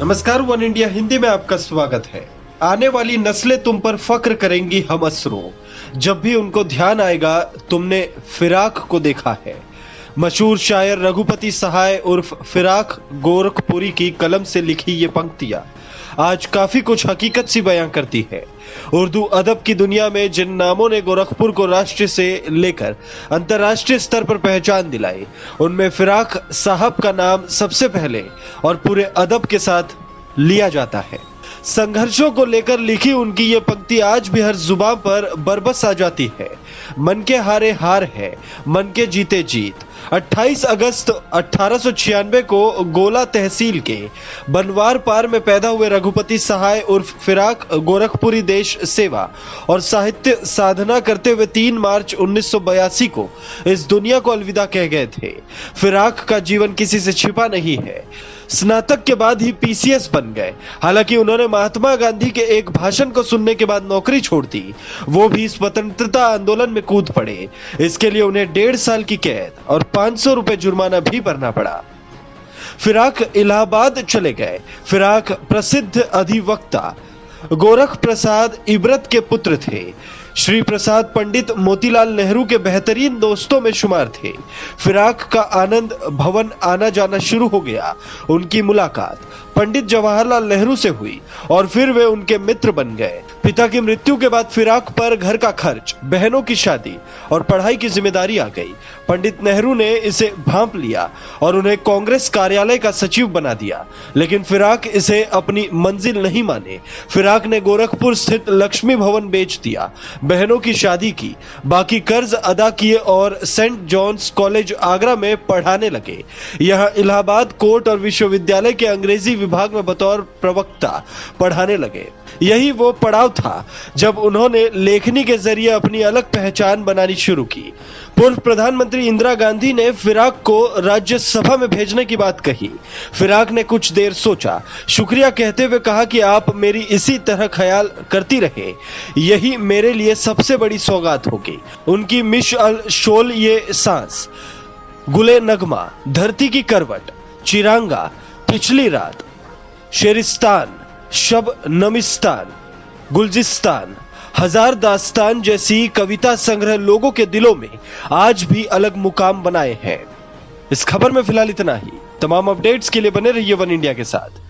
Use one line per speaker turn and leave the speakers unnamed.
नमस्कार, one India Hindi में आपका स्वागत है। आने वाली नस्लें तुम पर फक्र करेंगी हम असरों, जब भी उनको ध्यान आएगा तुमने फिराक को देखा है। मशहूर शायर रघुपति सहाय उर्फ फिराक गोरखपुरी की कलम से लिखी ये पंक्तियां आज काफी कुछ हकीकत सी बयां करती है। उर्दू अदब की दुनिया में जिन नामों ने गोरखपुर को राष्ट्र से लेकर अंतर्राष्ट्रीय स्तर पर पहचान दिलाई, उनमें फिराक साहब का नाम सबसे पहले और पूरे अदब के साथ लिया जाता है। संघर्षों को लेकर लिखी उनकी ये पंक्ति आज भी हर जुबान पर बरबस आ जाती है। मन के हारे हार है, मन के जीते जीत। 28 अगस्त 1896 को गोला तहसील के बनवार पार में पैदा हुए रघुपति सहाय उर्फ फिराक गोरखपुरी देश सेवा और साहित्य साधना करते हुए 3 मार्च 1982 को इस दुनिया को अलविदा कह गए थे। फिराक का जीवन किसी से छिपा नहीं है। स्नातक के बाद ही पीसीएस बन गए। हालांकि उन्होंने महात्मा गांधी के एक भाषण को सुनने के बाद नौकरी छोड़ दी, वो भी स्वतंत्रता आंदोलन में कूद पड़े। इसके लिए उन्हें 1.5 साल की कैद और 500 रुपए जुर्माना भी भरना पड़ा। फिराक इलाहाबाद चले गए। फिराक प्रसिद्ध अधिवक्ता गोरख प्रसाद इबरत के पुत्र थे। श्री प्रसाद पंडित मोतीलाल नेहरू के बेहतरीन दोस्तों में शुमार थे। फिराक का आनंद भवन आना जाना शुरू हो गया। उनकी मुलाकात पंडित जवाहरलाल नेहरू से हुई और फिर वे उनके मित्र बन गए। पिता की मृत्यु के बाद फिराक पर घर का खर्च, बहनों की शादी और पढ़ाई की जिम्मेदारी आ गई। पंडित नेहरू ने इसे भांप लिया और उन्हें कांग्रेस कार्यालय का सचिव बना दिया, लेकिन फिराक इसे अपनी मंजिल नहीं माने। फिराक ने गोरखपुर स्थित लक्ष्मी भवन बेच दिया, बहनों की शादी की, बाकी कर्ज अदा किए और सेंट जॉन्स कॉलेज आगरा में पढ़ाने लगे। यहाँ इलाहाबाद कोर्ट और विश्वविद्यालय के अंग्रेजी विभाग में बतौर प्रवक्ता पढ़ाने लगे। यही वो पड़ाव था जब उन्होंने लेखनी के जरिए अपनी अलग पहचान बनानी शुरू की। पूर्व प्रधानमंत्री इंदिरा गांधी ने फिराक को राज्यसभा में भेजने की बात कही। फिराक ने कुछ देर सोचा, शुक्रिया कहते हुए कहा कि आप मेरी इसी तरह ख्याल करती रहे, यही मेरे लिए सबसे बड़ी सौगात होगी। उनकी मिश अल शोल ये सांस, गुले नगमा, धरती की करवट, चिरांगा, पिछली रात, शेरिस्तान, शब नमिस्तान, गुलजिस्तान, हजार दास्तान जैसी कविता संग्रह लोगों के दिलों में आज भी अलग मुकाम बनाए हैं। इस खबर में फिलहाल इतना ही। तमाम अपडेट्स के लिए बने रहिए वन इंडिया के साथ।